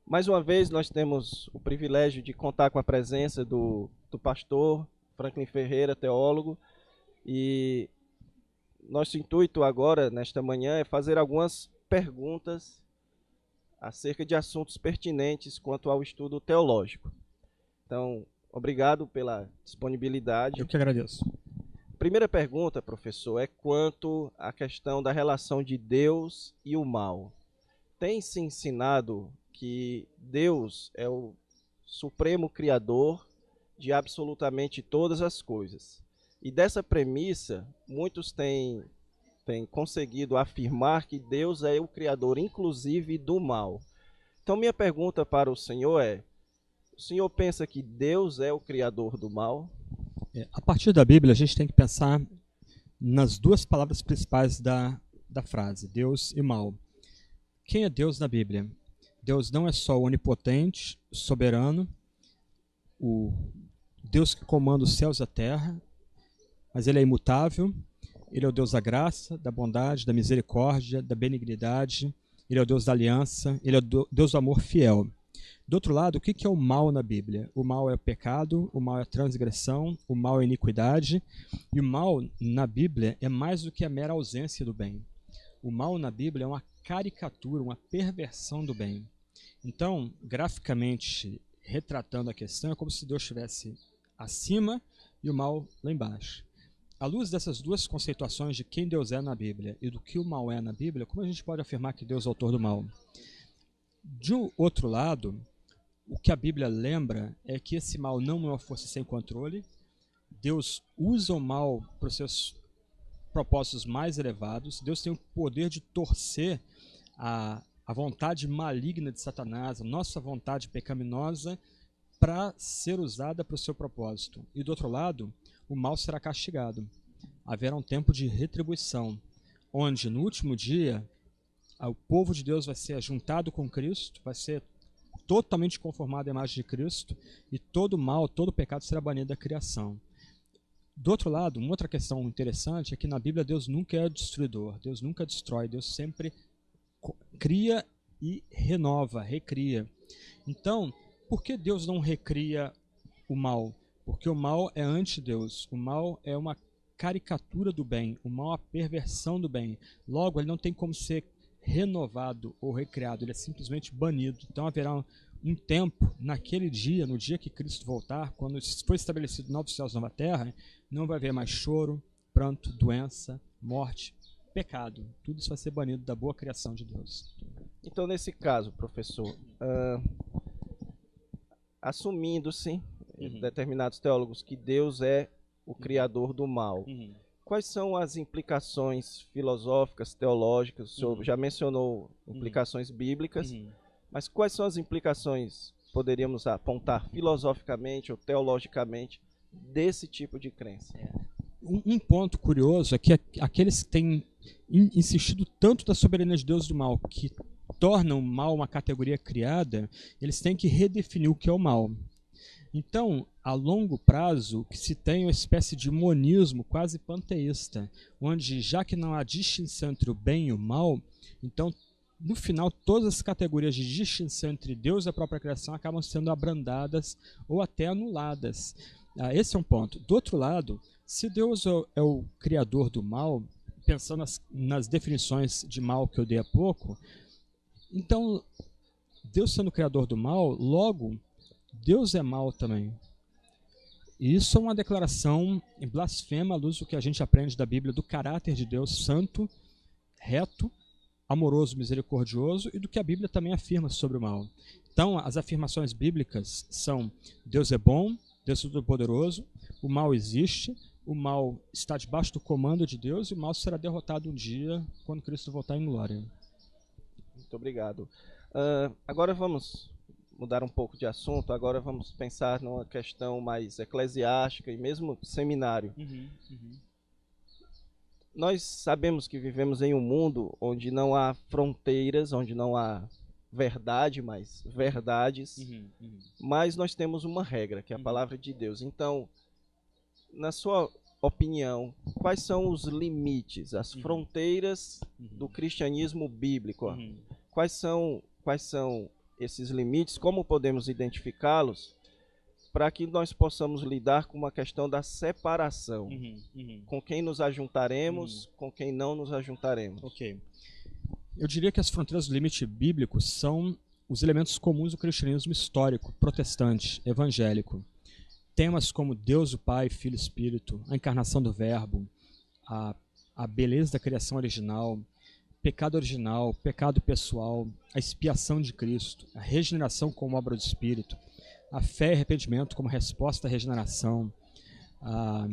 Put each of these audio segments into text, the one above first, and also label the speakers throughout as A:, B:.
A: Mais uma vez, nós temos o privilégio de contar com a presença do pastor Franklin Ferreira, teólogo, e nosso intuito agora, nesta manhã, é fazer algumas perguntas acerca de assuntos pertinentes quanto ao estudo teológico. Então, obrigado pela disponibilidade.
B: Eu que agradeço.
A: Primeira pergunta, professor, é quanto à questão da relação de Deus e o mal. Tem se ensinado que Deus é o supremo criador de absolutamente todas as coisas. E dessa premissa, muitos têm conseguido afirmar que Deus é o criador, inclusive, do mal. Então, minha pergunta para o senhor é: o senhor pensa que Deus é o criador do mal?
B: A partir da Bíblia, a gente tem que pensar nas duas palavras principais da frase, Deus e mal. Quem é Deus na Bíblia? Deus não é só o onipotente, soberano, o Deus que comanda os céus e a terra, mas ele é imutável, ele é o Deus da graça, da bondade, da misericórdia, da benignidade, ele é o Deus da aliança, ele é o Deus do amor fiel. Do outro lado, o que é o mal na Bíblia? O mal é o pecado, o mal é a transgressão, o mal é a iniquidade, e o mal na Bíblia é mais do que a mera ausência do bem. O mal na Bíblia é uma caricatura, uma perversão do bem. Então, graficamente retratando a questão, é como se Deus estivesse acima e o mal lá embaixo. À luz dessas duas conceituações de quem Deus é na Bíblia e do que o mal é na Bíblia, como a gente pode afirmar que Deus é o autor do mal? De outro lado, o que a Bíblia lembra é que esse mal não é uma força sem controle. Deus usa o mal para os seus propósitos mais elevados. Deus tem o poder de torcer a vontade maligna de Satanás, a nossa vontade pecaminosa, para ser usada para o seu propósito. E do outro lado, o mal será castigado. Haverá um tempo de retribuição, onde no último dia o povo de Deus vai ser juntado com Cristo, vai ser totalmente conformado à imagem de Cristo, e todo mal, todo pecado será banido da criação. Do outro lado, uma outra questão interessante é que na Bíblia Deus nunca é destruidor, Deus nunca destrói, Deus sempre cria e renova, recria. Então, por que Deus não recria o mal? Porque o mal é anti-Deus, o mal é uma caricatura do bem, o mal é a perversão do bem. Logo, ele não tem como ser renovado ou recriado, ele é simplesmente banido. Então haverá um tempo, naquele dia, no dia que Cristo voltar, quando for estabelecido novos céus e nova terra, não vai haver mais choro, pranto, doença, morte, pecado. Tudo isso vai ser banido da boa criação de Deus.
A: Então, nesse caso, professor, assumindo-se determinados teólogos que Deus é o criador do mal, quais são as implicações filosóficas, teológicas? O senhor já mencionou implicações bíblicas, mas quais são as implicações, poderíamos apontar filosoficamente ou teologicamente, desse tipo de crença?
B: Um ponto curioso é que aqueles que têm insistido tanto da soberania de Deus do mal, que tornam o mal uma categoria criada, eles têm que redefinir o que é o mal. Então, a longo prazo, o que se tem é uma espécie de monismo quase panteísta, onde, já que não há distinção entre o bem e o mal, então, no final, todas as categorias de distinção entre Deus e a própria criação acabam sendo abrandadas ou até anuladas. Esse é um ponto. Do outro lado, se Deus é o criador do mal, pensando nas definições de mal que eu dei há pouco, então, Deus sendo o criador do mal, logo, Deus é mal também. E isso é uma declaração blasfema à luz do que a gente aprende da Bíblia, do caráter de Deus santo, reto, amoroso, misericordioso, e do que a Bíblia também afirma sobre o mal. Então, as afirmações bíblicas são: Deus é bom, Deus é todo-poderoso, o mal existe, o mal está debaixo do comando de Deus, e o mal será derrotado um dia quando Cristo voltar em glória.
A: Muito obrigado. Agora vamos mudar um pouco de assunto, agora vamos pensar numa questão mais eclesiástica e mesmo seminário. Nós sabemos que vivemos em um mundo onde não há fronteiras, onde não há verdade, mas verdades, mas nós temos uma regra, que é a palavra de Deus. Então, na sua opinião, quais são os limites, as fronteiras do cristianismo bíblico? Quais são esses limites, como podemos identificá-los, para que nós possamos lidar com uma questão da separação. Com quem nos ajuntaremos, com quem não nos ajuntaremos.
B: Ok. Eu diria que as fronteiras do limite bíblico são os elementos comuns do cristianismo histórico, protestante, evangélico. Temas como Deus, o Pai, Filho e Espírito, a encarnação do Verbo, a beleza da criação original, pecado original, pecado pessoal, a expiação de Cristo, a regeneração como obra do Espírito, a fé e arrependimento como resposta à regeneração, a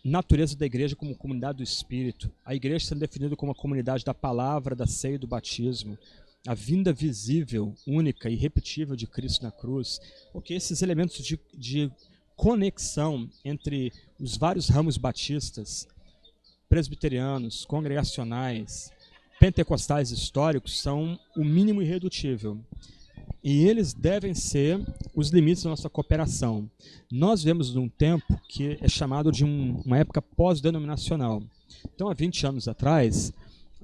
B: natureza da igreja como comunidade do Espírito, a igreja sendo definida como a comunidade da palavra, da ceia e do batismo, a vinda visível, única e irrepetível de Cristo na cruz, porque esses elementos de conexão entre os vários ramos batistas, presbiterianos, congregacionais, pentecostais históricos são o mínimo irredutível. E eles devem ser os limites da nossa cooperação. Nós vivemos num tempo que é chamado de uma época pós-denominacional. Então, há 20 anos atrás,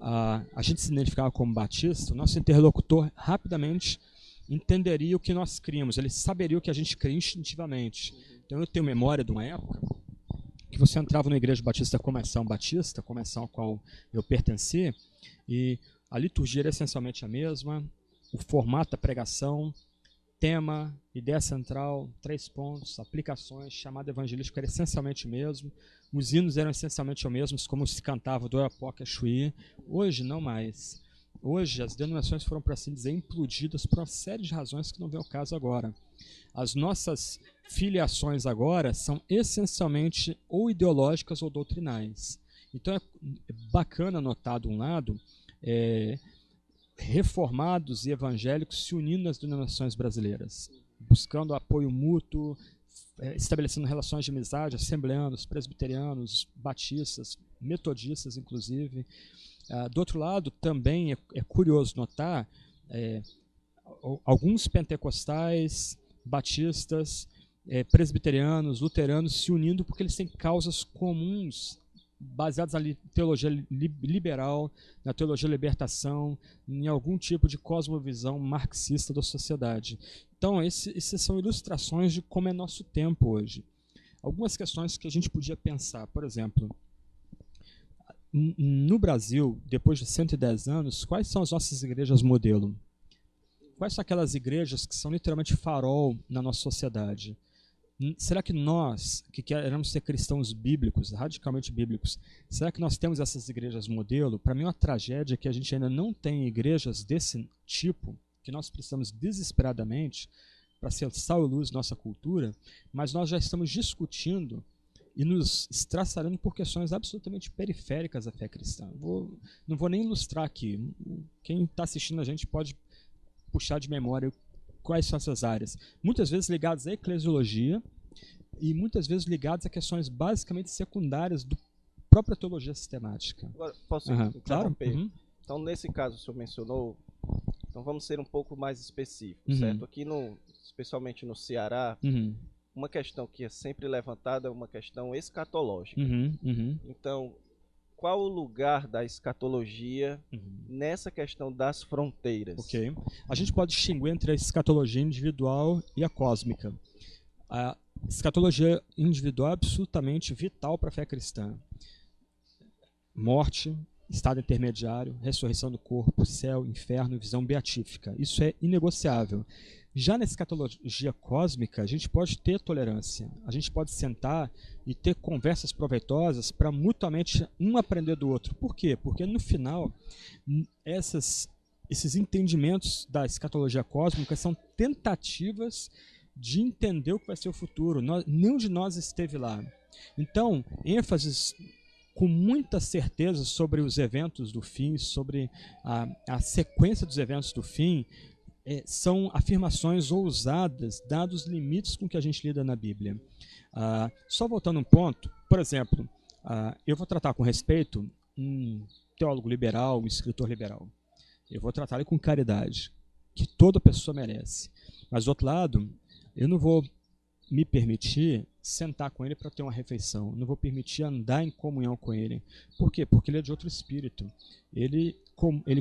B: a gente se identificava como batista, o nosso interlocutor rapidamente entenderia o que nós criamos, ele saberia o que a gente cria instintivamente. Então, eu tenho memória de uma época que você entrava na igreja batista Convenção Batista, convenção a qual eu pertenci, e a liturgia era essencialmente a mesma, o formato da pregação, tema, ideia central, 3 pontos, aplicações, chamada evangelística era essencialmente o mesmo, os hinos eram essencialmente os mesmos, como se cantava do Oiapoque a Chuí. Hoje, não mais. Hoje, as denominações foram, por assim dizer, implodidas por uma série de razões que não vem ao caso agora. As nossas filiações agora são essencialmente ou ideológicas ou doutrinais. Então, é bacana notar, de um lado, reformados e evangélicos se unindo nas denominações brasileiras, buscando apoio mútuo, estabelecendo relações de amizade, assembleanos, presbiterianos, batistas, metodistas, inclusive. Do outro lado, também é curioso notar alguns pentecostais, batistas, presbiterianos, luteranos se unindo porque eles têm causas comuns baseadas na teologia liberal, na teologia da libertação, em algum tipo de cosmovisão marxista da sociedade. Então, essas são ilustrações de como é nosso tempo hoje. Algumas questões que a gente podia pensar, por exemplo, no Brasil, depois de 110 anos, quais são as nossas igrejas modelo? Quais são aquelas igrejas que são literalmente farol na nossa sociedade? Será que nós, que queremos ser cristãos bíblicos, radicalmente bíblicos, será que nós temos essas igrejas modelo? Para mim, uma tragédia é que a gente ainda não tem igrejas desse tipo, que nós precisamos desesperadamente para ser sal e luz nossa cultura, mas nós já estamos discutindo e nos estraçalhando por questões absolutamente periféricas da fé cristã. Não vou nem ilustrar aqui. Quem está assistindo a gente pode puxar de memória quais são essas áreas. Muitas vezes ligadas à eclesiologia e muitas vezes ligadas a questões basicamente secundárias da própria teologia sistemática.
A: Agora, posso interromper? Claro. Então, nesse caso, o senhor mencionou, então vamos ser um pouco mais específicos, certo? Aqui, especialmente no Ceará, uma questão que é sempre levantada é uma questão escatológica. Então, qual o lugar da escatologia nessa questão das fronteiras?
B: Ok. A gente pode distinguir entre a escatologia individual e a cósmica. A escatologia individual é absolutamente vital para a fé cristã. Morte, estado intermediário, ressurreição do corpo, céu, inferno, visão beatífica. Isso é inegociável. Já na escatologia cósmica, a gente pode ter tolerância, a gente pode sentar e ter conversas proveitosas para mutuamente um aprender do outro. Por quê? Porque no final, esses entendimentos da escatologia cósmica são tentativas de entender o que vai ser o futuro. Nenhum de nós esteve lá. Então, ênfases com muita certeza sobre os eventos do fim, sobre a sequência dos eventos do fim, são afirmações ousadas, dados os limites com que a gente lida na Bíblia. Só voltando um ponto, por exemplo, eu vou tratar com respeito um teólogo liberal, um escritor liberal. Eu vou tratar ele com caridade, que toda pessoa merece. Mas, do outro lado, eu não vou me permitir sentar com ele para ter uma refeição, não vou permitir andar em comunhão com ele. Por quê? Porque ele é de outro espírito. Ele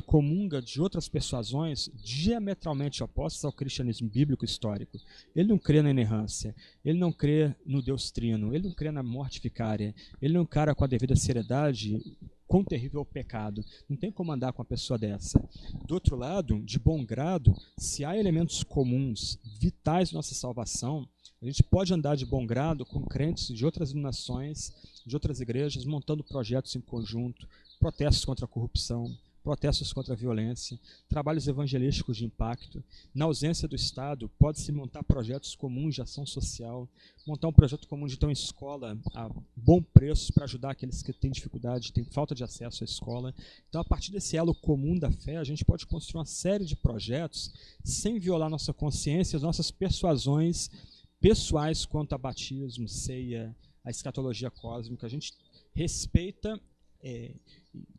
B: comunga de outras persuasões diametralmente opostas ao cristianismo bíblico histórico. Ele não crê na inerrância, ele não crê no Deus trino, ele não crê na morte vicária, ele não encara com a devida seriedade quão terrível é o pecado. Não tem como andar com uma pessoa dessa. Do outro lado, de bom grado, se há elementos comuns, vitais da nossa salvação, a gente pode andar de bom grado com crentes de outras nações, de outras igrejas, montando projetos em conjunto, protestos contra a corrupção, protestos contra a violência, trabalhos evangelísticos de impacto. Na ausência do Estado, pode-se montar projetos comuns de ação social, montar um projeto comum de ter uma escola a bom preço para ajudar aqueles que têm dificuldade, têm falta de acesso à escola. Então, a partir desse elo comum da fé, a gente pode construir uma série de projetos sem violar nossa consciência, as nossas persuasões pessoais quanto a batismo, ceia, a escatologia cósmica. A gente respeita,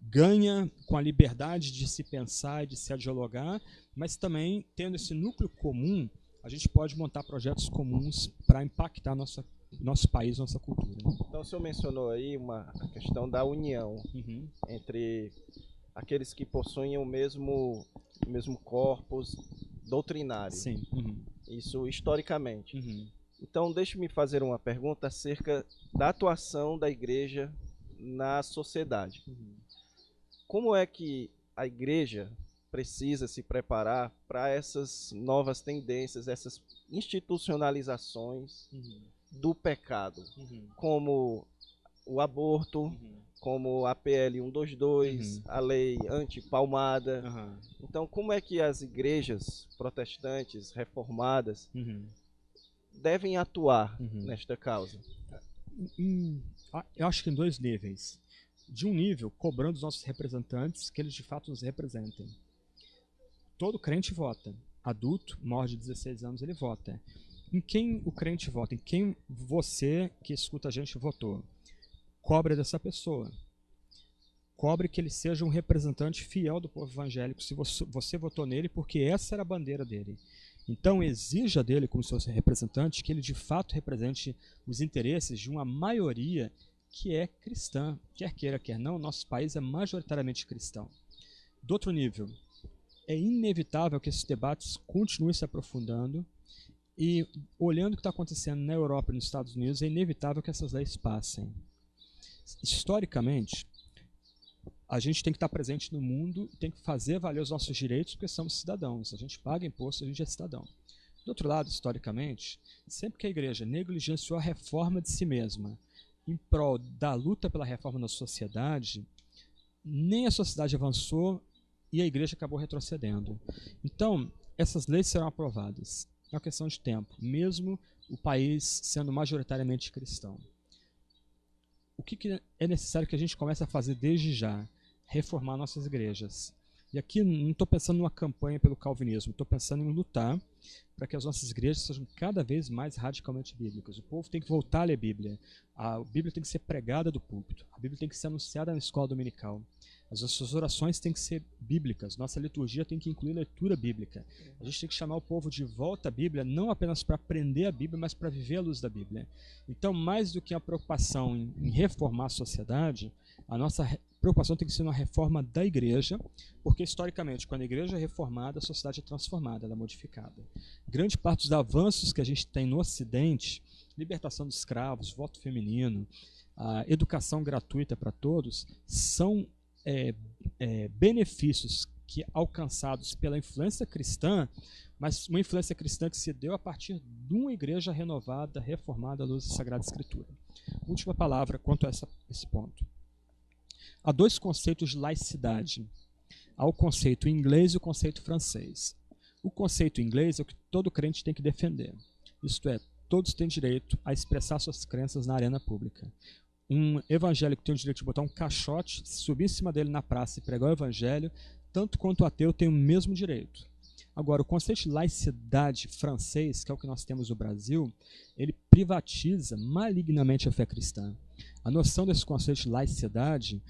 B: ganha com a liberdade de se pensar e de se dialogar, mas também, tendo esse núcleo comum, a gente pode montar projetos comuns para impactar nosso país, nossa cultura.
A: Então, o senhor mencionou aí a questão da união entre aqueles que possuem o mesmo corpus doutrinário.
B: Sim.
A: Isso historicamente. Então, deixe-me fazer uma pergunta acerca da atuação da igreja na sociedade. Como é que a igreja precisa se preparar para essas novas tendências, essas institucionalizações do pecado, como o aborto, como a PL 122, a lei anti-palmada. Então, como é que as igrejas protestantes, reformadas, devem atuar nesta causa?
B: Eu acho que em dois níveis. De um nível, cobrando os nossos representantes que eles de fato nos representem. Todo crente vota. Adulto, maior de 16 anos, ele vota. Em quem o crente vota? Em quem você, que escuta a gente, votou? Cobre dessa pessoa. Cobre que ele seja um representante fiel do povo evangélico, se você votou nele, porque essa era a bandeira dele. Então, exija dele, como seu representante, que ele de fato represente os interesses de uma maioria que é cristã. Quer queira, quer não, nosso país é majoritariamente cristão. Do outro nível, é inevitável que esses debates continuem se aprofundando e, olhando o que está acontecendo na Europa e nos Estados Unidos, é inevitável que essas leis passem. Historicamente, a gente tem que estar presente no mundo, tem que fazer valer os nossos direitos, porque somos cidadãos. A gente paga imposto, a gente é cidadão. Do outro lado, historicamente, sempre que a igreja negligenciou a reforma de si mesma em prol da luta pela reforma da sociedade, nem a sociedade avançou e a igreja acabou retrocedendo. Então, essas leis serão aprovadas. É uma questão de tempo, mesmo o país sendo majoritariamente cristão. O que é necessário que a gente comece a fazer desde já? Reformar nossas igrejas. E aqui não estou pensando numa campanha pelo calvinismo, estou pensando em lutar para que as nossas igrejas sejam cada vez mais radicalmente bíblicas. O povo tem que voltar a ler a Bíblia. A Bíblia tem que ser pregada do púlpito. A Bíblia tem que ser anunciada na escola dominical. As nossas orações têm que ser bíblicas. Nossa liturgia tem que incluir leitura bíblica. A gente tem que chamar o povo de volta à Bíblia, não apenas para aprender a Bíblia, mas para viver à luz da Bíblia. Então, mais do que a preocupação em reformar a sociedade, a nossa preocupação tem que ser uma reforma da igreja, porque historicamente, quando a igreja é reformada, a sociedade é transformada, ela é modificada. Grande parte dos avanços que a gente tem no Ocidente, libertação dos escravos, voto feminino, a educação gratuita para todos, são benefícios que alcançados pela influência cristã, mas uma influência cristã que se deu a partir de uma igreja renovada, reformada à luz da Sagrada Escritura. Última palavra quanto a esse ponto. Há dois conceitos de laicidade. Há o conceito inglês e o conceito francês. O conceito inglês é o que todo crente tem que defender. Isto é, todos têm direito a expressar suas crenças na arena pública. Um evangélico tem o direito de botar um caixote, subir em cima dele na praça e pregar o evangelho, tanto quanto o ateu tem o mesmo direito. Agora, o conceito de laicidade francês, que é o que nós temos no Brasil, ele privatiza malignamente a fé cristã. A noção desse conceito de laicidade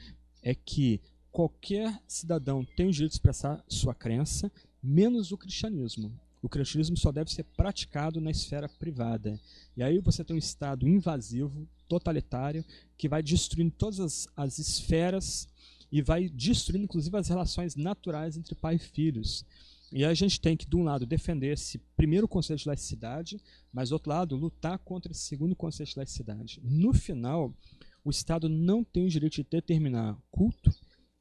B: é que qualquer cidadão tem o direito de expressar sua crença, menos o cristianismo. o cristianismo só deve ser praticado na esfera privada. E aí você tem um Estado invasivo, totalitário, que vai destruindo todas as esferas e vai destruindo, inclusive, as relações naturais entre pai e filhos. E a gente tem que, de um lado, defender esse primeiro conceito de laicidade, mas, do outro lado, lutar contra esse segundo conceito de laicidade. No final, o Estado não tem o direito de determinar culto,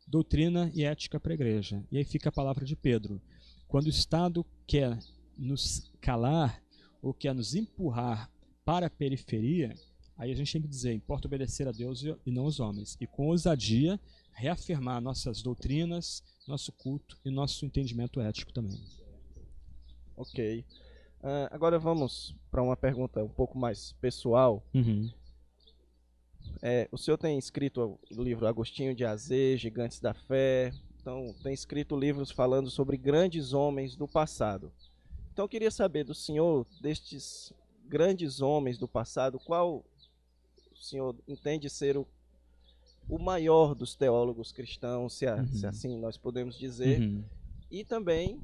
B: doutrina e ética para a igreja. E aí fica a palavra de Pedro. Quando o Estado quer nos calar ou quer nos empurrar para a periferia, aí a gente tem que dizer, importa obedecer a Deus e não aos homens. E com ousadia, reafirmar nossas doutrinas, nosso culto e nosso entendimento ético também.
A: Ok. Agora vamos para uma pergunta um pouco mais pessoal.
B: Uhum.
A: O senhor tem escrito o livro Agostinho de Azê, Gigantes da Fé. Então, tem escrito livros falando sobre grandes homens do passado. Então, eu queria saber do senhor, destes grandes homens do passado, qual o senhor entende ser o maior dos teólogos cristãos, se assim nós podemos dizer, e também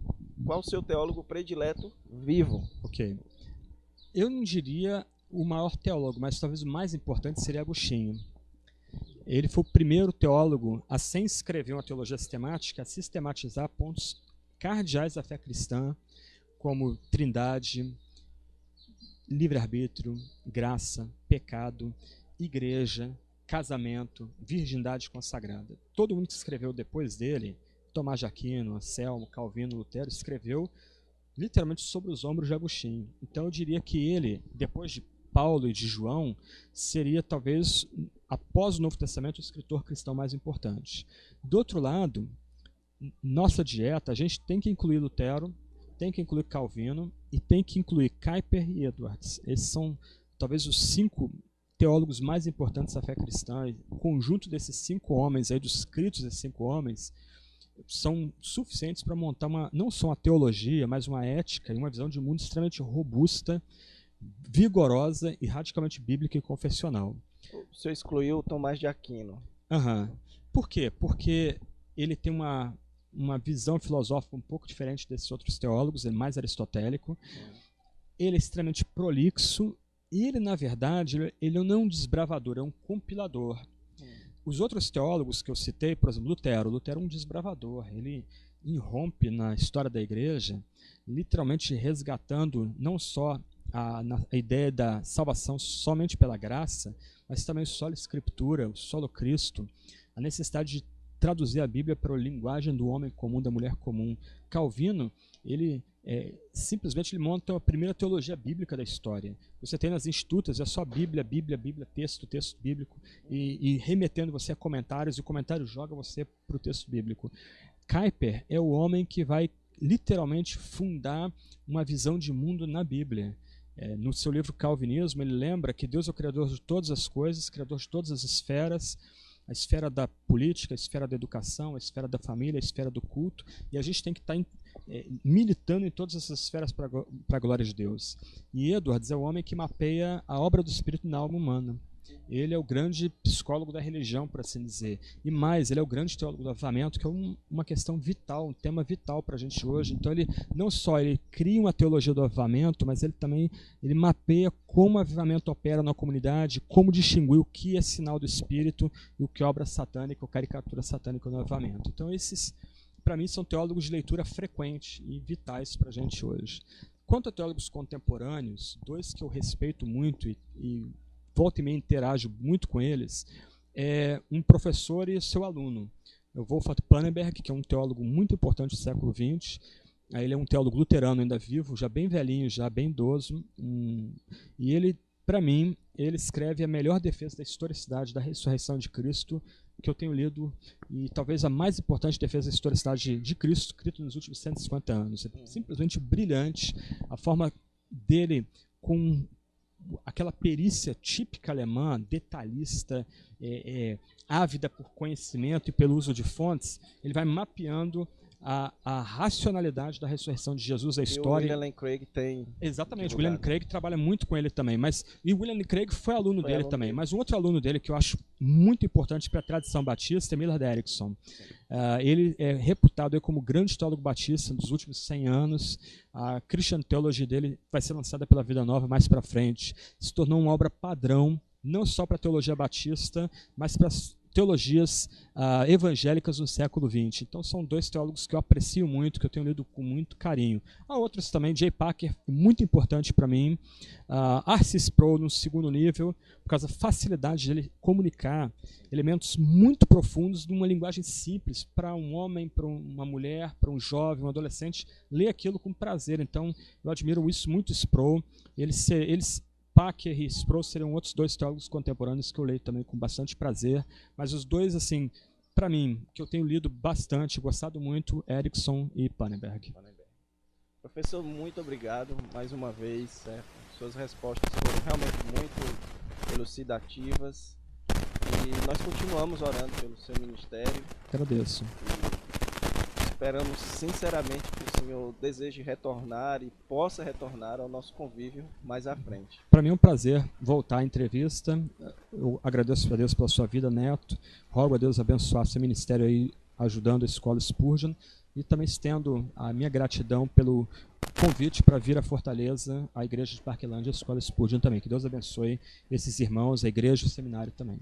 A: qual o seu teólogo predileto vivo?
B: Ok. Eu não diria o maior teólogo, mas talvez o mais importante seria Agostinho. Ele foi o primeiro teólogo a, sem escrever uma teologia sistemática, a sistematizar pontos cardeais da fé cristã, como trindade, livre-arbítrio, graça, pecado, igreja, casamento, virgindade consagrada. Todo mundo que escreveu depois dele, Tomás de Aquino, Anselmo, Calvino, Lutero, escreveu literalmente sobre os ombros de Agostinho. Então eu diria que ele, depois de Paulo e de João, seria talvez, após o Novo Testamento, o escritor cristão mais importante. Do outro lado, nossa dieta, a gente tem que incluir Lutero, tem que incluir Calvino e tem que incluir Kuyper e Edwards. Esses são talvez os 5 teólogos mais importantes da fé cristã. O conjunto desses 5 homens, aí, dos escritos desses 5 homens, são suficientes para montar não só uma teologia, mas uma ética e uma visão de mundo extremamente robusta, vigorosa e radicalmente bíblica e confessional.
A: O senhor excluiu Tomás de Aquino.
B: Por quê? Porque ele tem uma visão filosófica um pouco diferente desses outros teólogos, ele é mais aristotélico, ele é extremamente prolixo e ele, na verdade, ele não é um desbravador, é um compilador. Os outros teólogos que eu citei, por exemplo, Lutero é um desbravador, ele irrompe na história da igreja, literalmente resgatando não só a ideia da salvação somente pela graça, mas também o solo escritura, o solo Cristo, a necessidade de traduzir a Bíblia para a linguagem do homem comum, da mulher comum. Calvino, ele simplesmente ele monta a primeira teologia bíblica da história. Você tem nas institutas, é só Bíblia, Bíblia, Bíblia, texto bíblico, e remetendo você a comentários, e o comentário joga você para o texto bíblico. Kuyper é o homem que vai literalmente fundar uma visão de mundo na Bíblia. No seu livro Calvinismo, ele lembra que Deus é o criador de todas as coisas, criador de todas as esferas, a esfera da política, a esfera da educação, a esfera da família, a esfera do culto, e a gente tem que estar militando em todas essas esferas para a glória de Deus. E Edwards é o homem que mapeia a obra do Espírito na alma humana. Ele é o grande psicólogo da religião, por assim dizer. E mais, ele é o grande teólogo do avivamento, que é uma questão vital, um tema vital para a gente hoje. Então, ele não só ele cria uma teologia do avivamento, mas ele também mapeia como o avivamento opera na comunidade, como distinguir o que é sinal do Espírito e o que é obra satânica ou caricatura satânica no avivamento. Então, esses, para mim, são teólogos de leitura frequente e vitais para a gente hoje. Quanto a teólogos contemporâneos, 2 que eu respeito muito e volta e meia interajo muito com eles, é um professor e seu aluno. O Wolfhard Pannenberg, que é um teólogo muito importante do século XX. Ele é um teólogo luterano ainda vivo, já bem velhinho, já bem idoso. E ele, para mim, ele escreve a melhor defesa da historicidade da ressurreição de Cristo que eu tenho lido, e talvez a mais importante defesa da historicidade de Cristo, escrito nos últimos 150 anos. É simplesmente brilhante a forma dele, com aquela perícia típica alemã, detalhista, ávida por conhecimento e pelo uso de fontes. Ele vai mapeando a racionalidade da ressurreição de Jesus, a história.
A: E o William Lane Craig tem...
B: Exatamente, o
A: divulgado.
B: William Craig trabalha muito com ele também, e o William Craig foi aluno dele também,
A: dele.
B: mas um outro aluno dele que eu acho muito importante para a tradição batista é Millard Erickson. Ele é reputado aí como grande teólogo batista dos últimos 100 anos. A Christian Theology dele vai ser lançada pela Vida Nova mais para frente. Se tornou uma obra padrão, não só para a teologia batista, mas para as teologias evangélicas do século XX. Então são dois teólogos que eu aprecio muito, que eu tenho lido com muito carinho. Há outros também, Jay Packer, muito importante para mim. R.C. Sproul, no segundo nível, por causa da facilidade dele comunicar elementos muito profundos numa linguagem simples para um homem, para uma mulher, para um jovem, um adolescente, ler aquilo com prazer. Então eu admiro isso muito, Sproul. Packer e Sproul seriam outros dois teólogos contemporâneos que eu leio também com bastante prazer, mas os dois, assim, para mim, que eu tenho lido bastante, gostado muito, Erickson e Pannenberg.
A: Professor, muito obrigado mais uma vez, certo? Suas respostas foram realmente muito elucidativas e nós continuamos orando pelo seu ministério.
B: Agradeço.
A: Esperamos sinceramente que o senhor deseje retornar e possa retornar ao nosso convívio mais à frente.
B: Para mim é um prazer voltar à entrevista. Eu agradeço a Deus pela sua vida, Neto. Rogo a Deus abençoar seu ministério aí, ajudando a Escola Spurgeon. E também estendo a minha gratidão pelo convite para vir à Fortaleza, à Igreja de Parquelândia e a Escola Spurgeon também. Que Deus abençoe esses irmãos, a igreja e o seminário também.